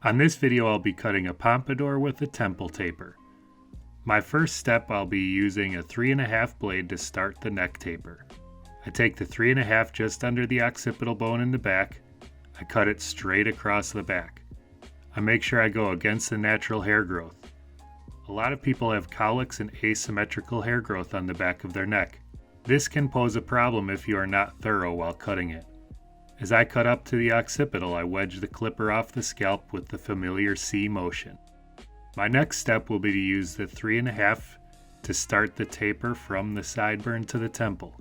On this video I'll be cutting a pompadour with a temple taper. My first step, I'll be using a 3.5 blade to start the neck taper. I take the 3.5 just under the occipital bone in the back. I cut it straight across the back. I make sure I go against the natural hair growth. A lot of people have cowlicks and asymmetrical hair growth on the back of their neck. This can pose a problem if you are not thorough while cutting it. As I cut up to the occipital, I wedge the clipper off the scalp with the familiar C motion. My next step will be to use the 3.5 to start the taper from the sideburn to the temple.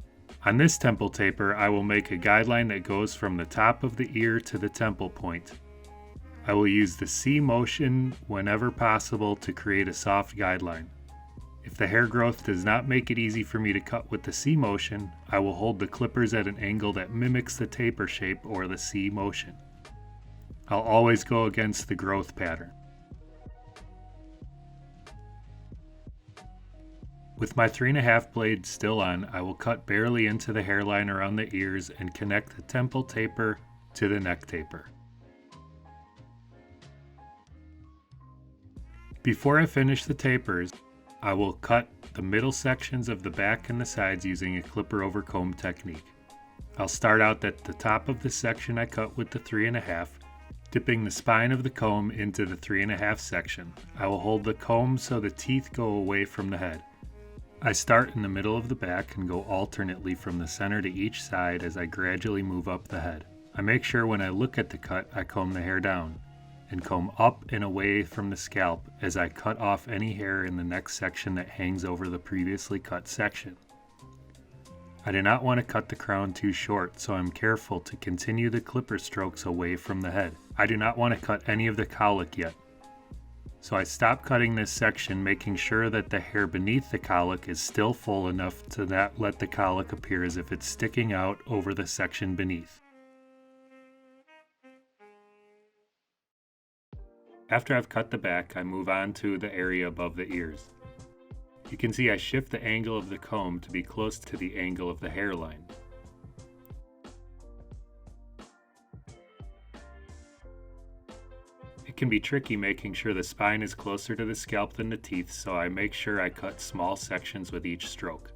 On this temple taper, I will make a guideline that goes from the top of the ear to the temple point. I will use the C motion whenever possible to create a soft guideline. If the hair growth does not make it easy for me to cut with the C motion, I will hold the clippers at an angle that mimics the taper shape or the C motion. I'll always go against the growth pattern. With my 3.5 blade still on, I will cut barely into the hairline around the ears and connect the temple taper to the neck taper. Before I finish the tapers, I will cut the middle sections of the back and the sides using a clipper over comb technique. I'll start out at the top of the section I cut with the 3.5, dipping the spine of the comb into the 3.5 section. I will hold the comb so the teeth go away from the head. I start in the middle of the back and go alternately from the center to each side as I gradually move up the head. I make sure when I look at the cut, I comb the hair down and comb up and away from the scalp as I cut off any hair in the next section that hangs over the previously cut section. I do not want to cut the crown too short, so I'm careful to continue the clipper strokes away from the head. I do not want to cut any of the cowlick yet. So I stop cutting this section, making sure that the hair beneath the cowlick is still full enough to not let the cowlick appear as if it's sticking out over the section beneath. After I've cut the back, I move on to the area above the ears. You can see I shift the angle of the comb to be close to the angle of the hairline. It can be tricky making sure the spine is closer to the scalp than the teeth, so I make sure I cut small sections with each stroke.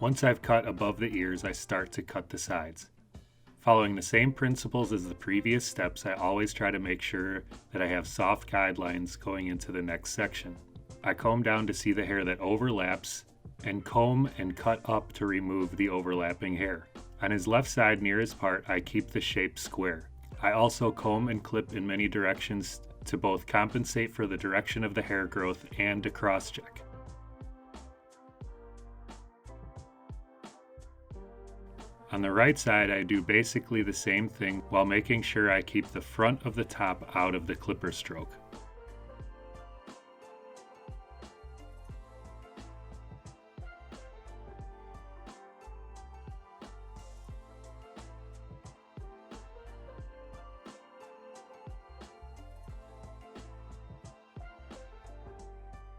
Once I've cut above the ears, I start to cut the sides. Following the same principles as the previous steps, I always try to make sure that I have soft guidelines going into the next section. I comb down to see the hair that overlaps and comb and cut up to remove the overlapping hair. On his left side near his part, I keep the shape square. I also comb and clip in many directions to both compensate for the direction of the hair growth and to cross-check. On the right side, I do basically the same thing while making sure I keep the front of the top out of the clipper stroke.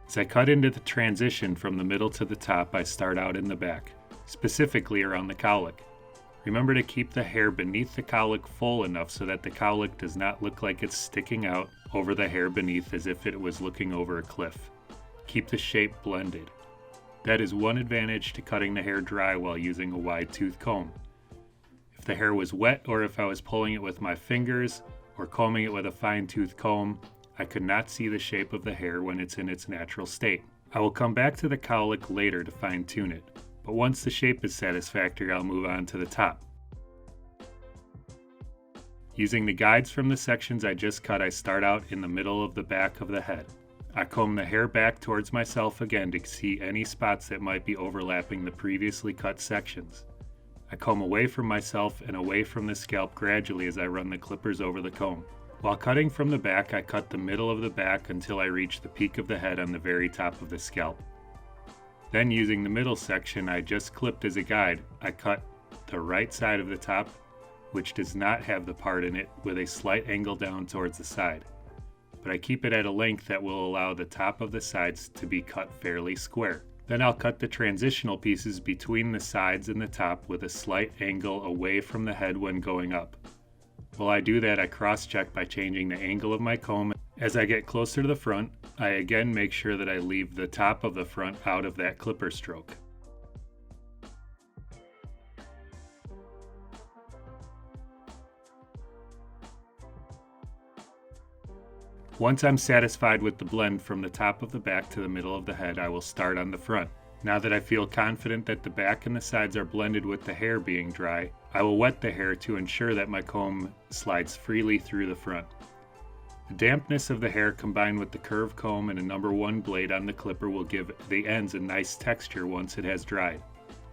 As I cut into the transition from the middle to the top, I start out in the back, specifically around the cowlick. Remember to keep the hair beneath the cowlick full enough so that the cowlick does not look like it's sticking out over the hair beneath as if it was looking over a cliff. Keep the shape blended. That is one advantage to cutting the hair dry while using a wide tooth comb. If the hair was wet or if I was pulling it with my fingers or combing it with a fine tooth comb, I could not see the shape of the hair when it's in its natural state. I will come back to the cowlick later to fine tune it. But once the shape is satisfactory, I'll move on to the top. Using the guides from the sections I just cut, I start out in the middle of the back of the head. I comb the hair back towards myself again to see any spots that might be overlapping the previously cut sections. I comb away from myself and away from the scalp gradually as I run the clippers over the comb. While cutting from the back, I cut the middle of the back until I reach the peak of the head on the very top of the scalp. Then using the middle section I just clipped as a guide, I cut the right side of the top which does not have the part in it with a slight angle down towards the side. But I keep it at a length that will allow the top of the sides to be cut fairly square. Then I'll cut the transitional pieces between the sides and the top with a slight angle away from the head when going up. While I do that, I cross-check by changing the angle of my comb. As I get closer to the front, I again make sure that I leave the top of the front out of that clipper stroke. Once I'm satisfied with the blend from the top of the back to the middle of the head, I will start on the front. Now that I feel confident that the back and the sides are blended with the hair being dry, I will wet the hair to ensure that my comb slides freely through the front. The dampness of the hair combined with the curved comb and a number 1 blade on the clipper will give the ends a nice texture once it has dried.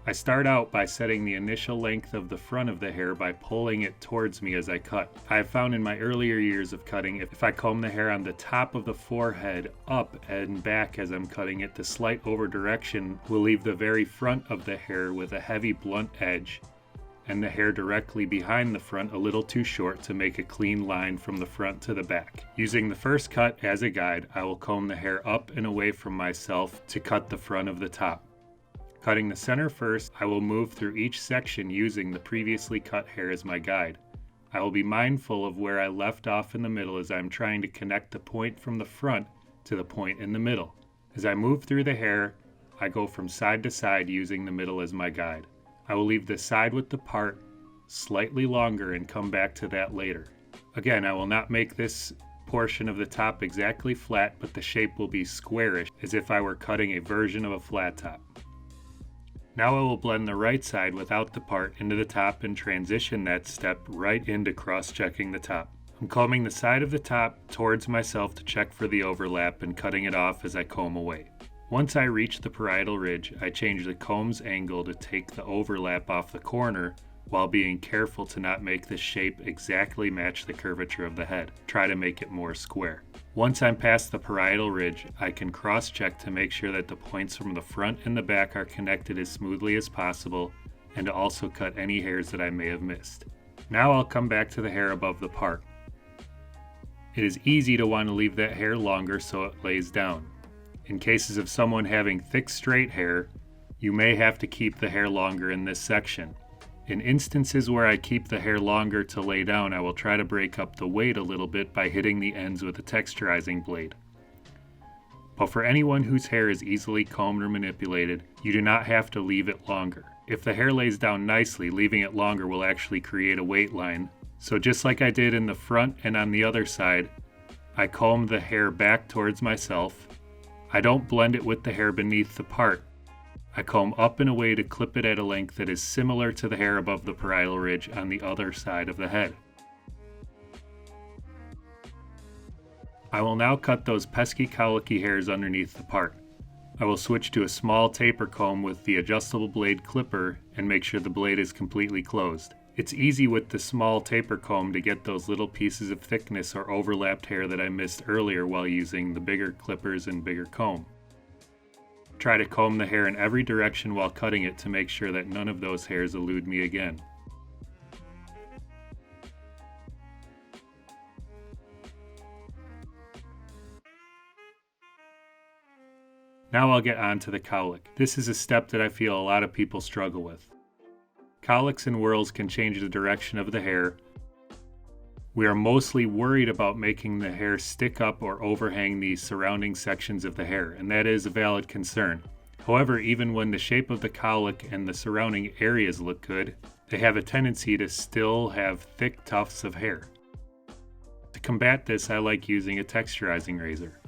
I start out by setting the initial length of the front of the hair by pulling it towards me as I cut. I have found in my earlier years of cutting, if I comb the hair on the top of the forehead up and back as I'm cutting it, the slight over direction will leave the very front of the hair with a heavy blunt edge, and the hair directly behind the front a little too short to make a clean line from the front to the back. Using the first cut as a guide, I will comb the hair up and away from myself to cut the front of the top. Cutting the center first, I will move through each section using the previously cut hair as my guide. I will be mindful of where I left off in the middle as I'm trying to connect the point from the front to the point in the middle. As I move through the hair, I go from side to side using the middle as my guide. I will leave the side with the part slightly longer and come back to that later. Again, I will not make this portion of the top exactly flat, but the shape will be squarish as if I were cutting a version of a flat top. Now I will blend the right side without the part into the top and transition that step right into cross-checking the top. I'm combing the side of the top towards myself to check for the overlap and cutting it off as I comb away. Once I reach the parietal ridge, I change the comb's angle to take the overlap off the corner while being careful to not make the shape exactly match the curvature of the head. Try to make it more square. Once I'm past the parietal ridge, I can cross-check to make sure that the points from the front and the back are connected as smoothly as possible, and to also cut any hairs that I may have missed. Now I'll come back to the hair above the part. It is easy to want to leave that hair longer so it lays down. In cases of someone having thick straight hair, you may have to keep the hair longer in this section. In instances where I keep the hair longer to lay down, I will try to break up the weight a little bit by hitting the ends with a texturizing blade. But for anyone whose hair is easily combed or manipulated, you do not have to leave it longer. If the hair lays down nicely, leaving it longer will actually create a weight line. So just like I did in the front and on the other side, I comb the hair back towards myself. I don't blend it with the hair beneath the part. I comb up and away to clip it at a length that is similar to the hair above the parietal ridge on the other side of the head. I will now cut those pesky cowlicky hairs underneath the part. I will switch to a small taper comb with the adjustable blade clipper and make sure the blade is completely closed. It's easy with the small taper comb to get those little pieces of thickness or overlapped hair that I missed earlier while using the bigger clippers and bigger comb. Try to comb the hair in every direction while cutting it to make sure that none of those hairs elude me again. Now I'll get on to the cowlick. This is a step that I feel a lot of people struggle with. Cowlicks and whirls can change the direction of the hair. We are mostly worried about making the hair stick up or overhang the surrounding sections of the hair, and that is a valid concern. However, even when the shape of the cowlick and the surrounding areas look good, they have a tendency to still have thick tufts of hair. To combat this, I like using a texturizing razor.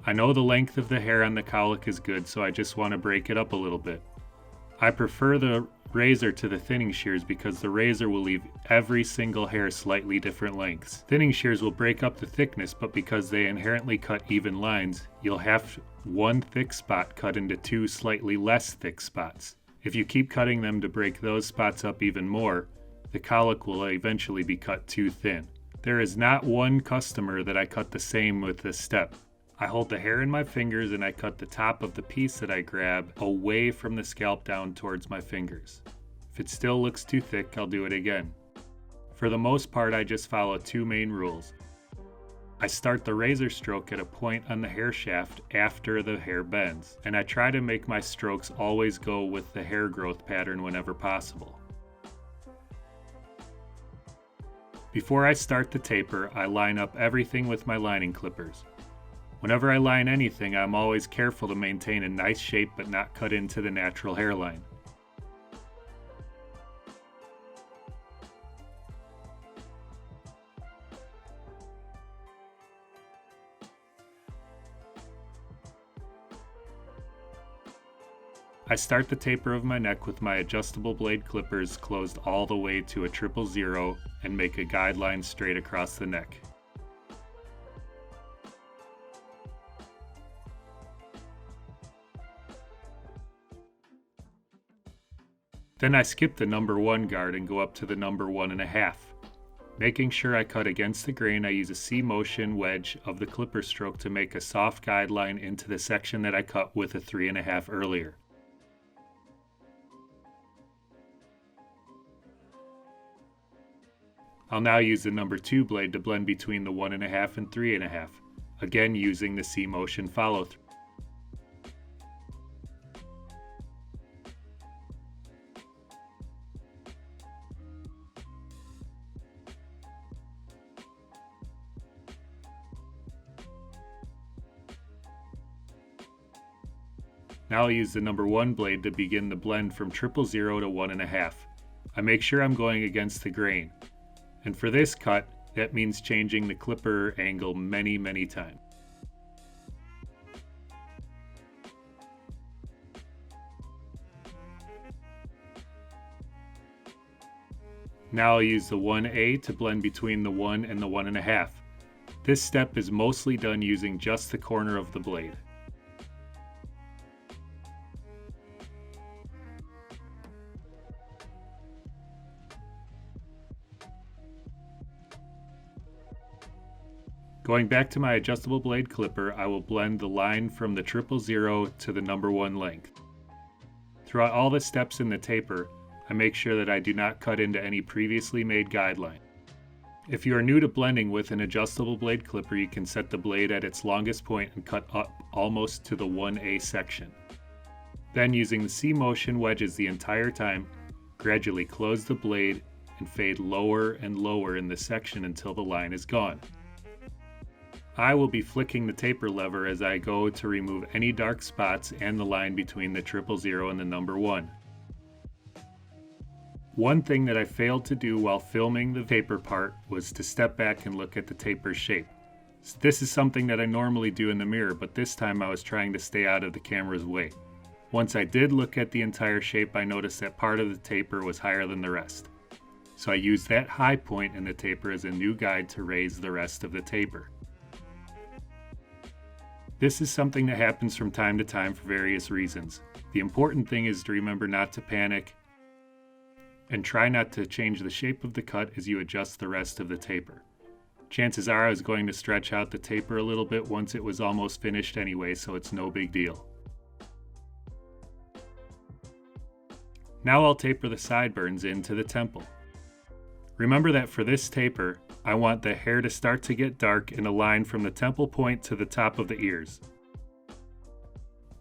I know the length of the hair on the cowlick is good, so I just want to break it up a little bit. I prefer the razor to the thinning shears because the razor will leave every single hair slightly different lengths. Thinning shears will break up the thickness, but because they inherently cut even lines, you'll have one thick spot cut into two slightly less thick spots. If you keep cutting them to break those spots up even more, the cowlick will eventually be cut too thin. There is not one customer that I cut the same with this step. I hold the hair in my fingers and I cut the top of the piece that I grab away from the scalp down towards my fingers. If it still looks too thick, I'll do it again. For the most part, I just follow two main rules. I start the razor stroke at a point on the hair shaft after the hair bends, and I try to make my strokes always go with the hair growth pattern whenever possible. Before I start the taper, I line up everything with my lining clippers. Whenever I line anything, I'm always careful to maintain a nice shape but not cut into the natural hairline. I start the taper of my neck with my adjustable blade clippers closed all the way to a 000 and make a guideline straight across the neck. Then I skip the number 1 guard and go up to the number 1.5. Making sure I cut against the grain, I use a C motion wedge of the clipper stroke to make a soft guideline into the section that I cut with a 3.5 earlier. I'll now use the number 2 blade to blend between the 1.5 and 3.5, again using the C motion follow through. Now I'll use the number 1 blade to begin the blend from 000 to 1.5. I make sure I'm going against the grain. And for this cut, that means changing the clipper angle many times. Now I'll use the 1A to blend between the 1 and the 1.5. This step is mostly done using just the corner of the blade. Going back to my adjustable blade clipper, I will blend the line from the 000 to the number 1 length. Throughout all the steps in the taper, I make sure that I do not cut into any previously made guideline. If you are new to blending with an adjustable blade clipper, you can set the blade at its longest point and cut up almost to the 1A section. Then, using the C motion wedges the entire time, gradually close the blade and fade lower and lower in the section until the line is gone. I will be flicking the taper lever as I go to remove any dark spots and the line between the 000 and the number 1. One thing that I failed to do while filming the taper part was to step back and look at the taper's shape. So this is something that I normally do in the mirror, but this time I was trying to stay out of the camera's way. Once I did look at the entire shape, I noticed that part of the taper was higher than the rest. So I used that high point in the taper as a new guide to raise the rest of the taper. This is something that happens from time to time for various reasons. The important thing is to remember not to panic and try not to change the shape of the cut as you adjust the rest of the taper. Chances are I was going to stretch out the taper a little bit once it was almost finished anyway, so it's no big deal. Now I'll taper the sideburns into the temple. Remember that for this taper, I want the hair to start to get dark and align from the temple point to the top of the ears.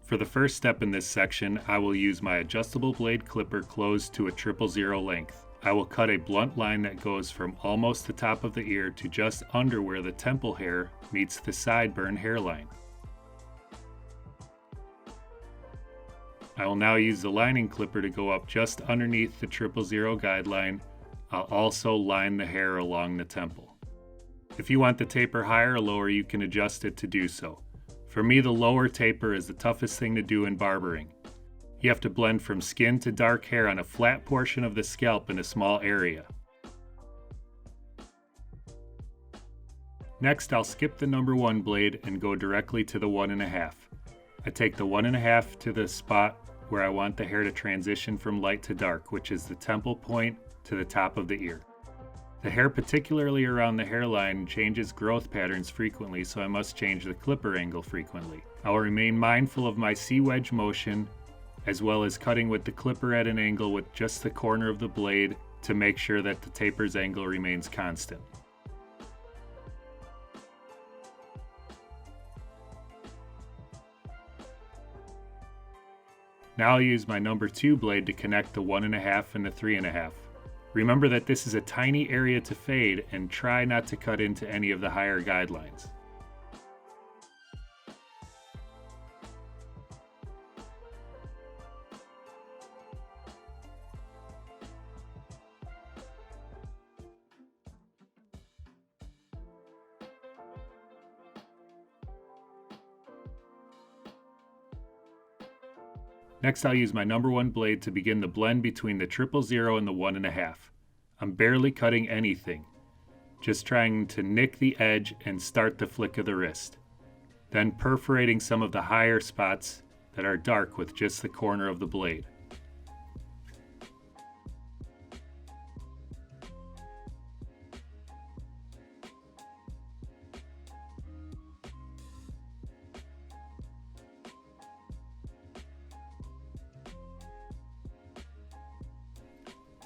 For the first step in this section, I will use my adjustable blade clipper closed to a 000 length. I will cut a blunt line that goes from almost the top of the ear to just under where the temple hair meets the sideburn hairline. I will now use the lining clipper to go up just underneath the 000 guideline. I'll also line the hair along the temple. If you want the taper higher or lower, you can adjust it to do so. For me, the lower taper is the toughest thing to do in barbering. You have to blend from skin to dark hair on a flat portion of the scalp in a small area. Next, I'll skip the number 1 blade and go directly to the 1.5. I take the 1.5 to the spot where I want the hair to transition from light to dark, which is the temple point to the top of the ear. The hair, particularly around the hairline, changes growth patterns frequently, so I must change the clipper angle frequently. I will remain mindful of my C-wedge motion, as well as cutting with the clipper at an angle with just the corner of the blade to make sure that the taper's angle remains constant. Now I'll use my number 2 blade to connect the 1.5 and the 3.5. Remember that this is a tiny area to fade, and try not to cut into any of the higher guidelines. Next, I'll use my number 1 blade to begin the blend between the 000 and the 1.5. I'm barely cutting anything, just trying to nick the edge and start the flick of the wrist, then perforating some of the higher spots that are dark with just the corner of the blade.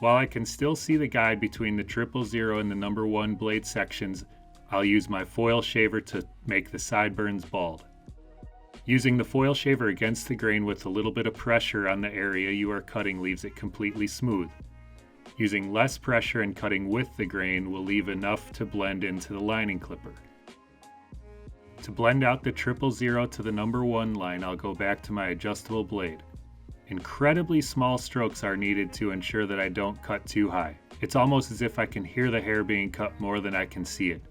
While I can still see the guide between the 000 and the number 1 blade sections, I'll use my foil shaver to make the sideburns bald. Using the foil shaver against the grain with a little bit of pressure on the area you are cutting leaves it completely smooth. Using less pressure and cutting with the grain will leave enough to blend into the lining clipper. To blend out the 000 to the number 1 line, I'll go back to my adjustable blade. Incredibly small strokes are needed to ensure that I don't cut too high. It's almost as if I can hear the hair being cut more than I can see it.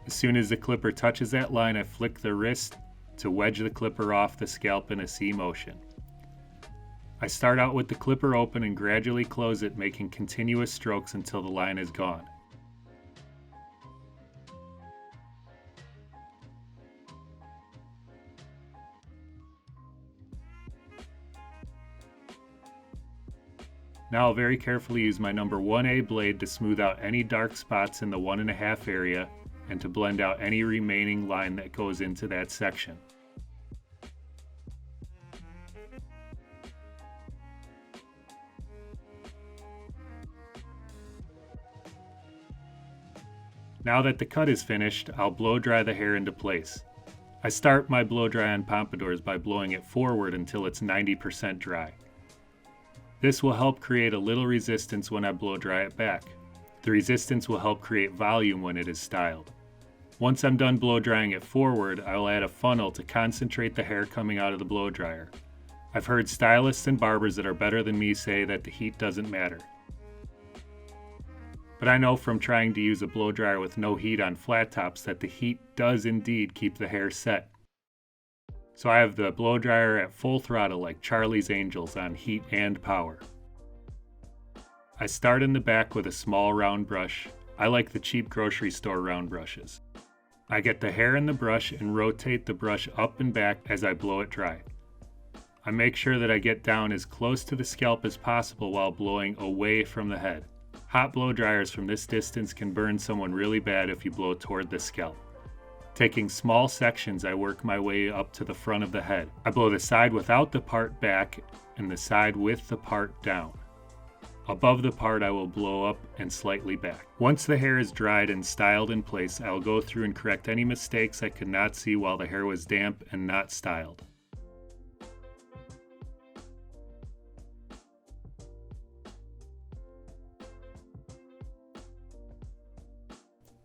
As soon as the clipper touches that line, I flick the wrist to wedge the clipper off the scalp in a C motion. I start out with the clipper open and gradually close it, making continuous strokes until the line is gone. Now I'll very carefully use my number 1A blade to smooth out any dark spots in the 1.5 area and to blend out any remaining line that goes into that section. Now that the cut is finished, I'll blow dry the hair into place. I start my blow dry on pompadours by blowing it forward until it's 90% dry. This will help create a little resistance when I blow dry it back. The resistance will help create volume when it is styled. Once I'm done blow drying it forward, I will add a funnel to concentrate the hair coming out of the blow dryer. I've heard stylists and barbers that are better than me say that the heat doesn't matter. But I know from trying to use a blow dryer with no heat on flat tops that the heat does indeed keep the hair set. So I have the blow dryer at full throttle like Charlie's Angels on heat and power. I start in the back with a small round brush. I like the cheap grocery store round brushes. I get the hair in the brush and rotate the brush up and back as I blow it dry. I make sure that I get down as close to the scalp as possible while blowing away from the head. Hot blow dryers from this distance can burn someone really bad if you blow toward the scalp. Taking small sections, I work my way up to the front of the head. I blow the side without the part back and the side with the part down. Above the part, I will blow up and slightly back. Once the hair is dried and styled in place, I'll go through and correct any mistakes I could not see while the hair was damp and not styled.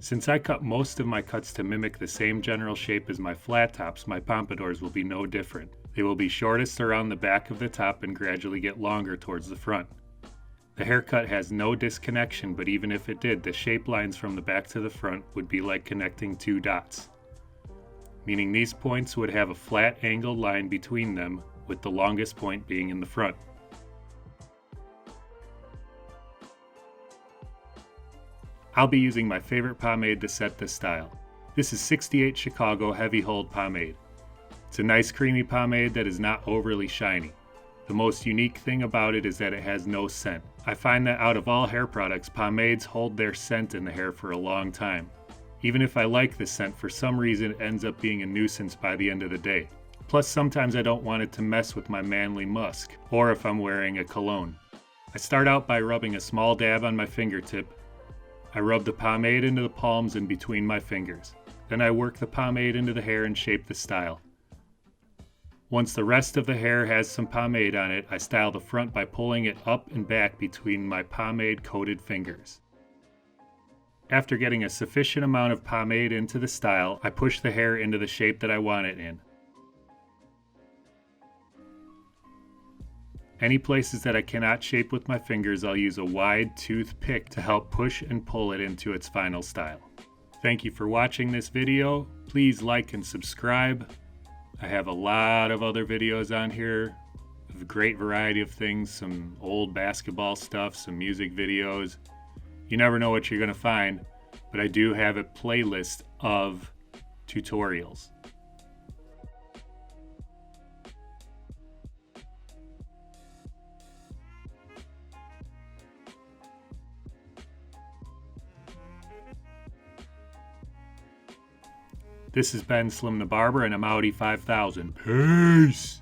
Since I cut most of my cuts to mimic the same general shape as my flat tops, my pompadours will be no different. They will be shortest around the back of the top and gradually get longer towards the front. The haircut has no disconnection, but even if it did, the shape lines from the back to the front would be like connecting two dots, meaning these points would have a flat angled line between them, with the longest point being in the front. I'll be using my favorite pomade to set this style. This is 68 Chicago Heavy Hold Pomade. It's a nice creamy pomade that is not overly shiny. The most unique thing about it is that it has no scent. I find that out of all hair products, pomades hold their scent in the hair for a long time. Even if I like the scent, for some reason it ends up being a nuisance by the end of the day. Plus sometimes I don't want it to mess with my manly musk, or if I'm wearing a cologne. I start out by rubbing a small dab on my fingertip. I rub the pomade into the palms and between my fingers. Then I work the pomade into the hair and shape the style. Once the rest of the hair has some pomade on it, I style the front by pulling it up and back between my pomade-coated fingers. After getting a sufficient amount of pomade into the style, I push the hair into the shape that I want it in. Any places that I cannot shape with my fingers, I'll use a wide tooth pick to help push and pull it into its final style. Thank you for watching this video. Please like and subscribe. I have a lot of other videos on here of a great variety of things, some old basketball stuff, some music videos. You never know what you're going to find, but I do have a playlist of tutorials. This has been Slim the Barber, and I'm Audi 5000. Peace!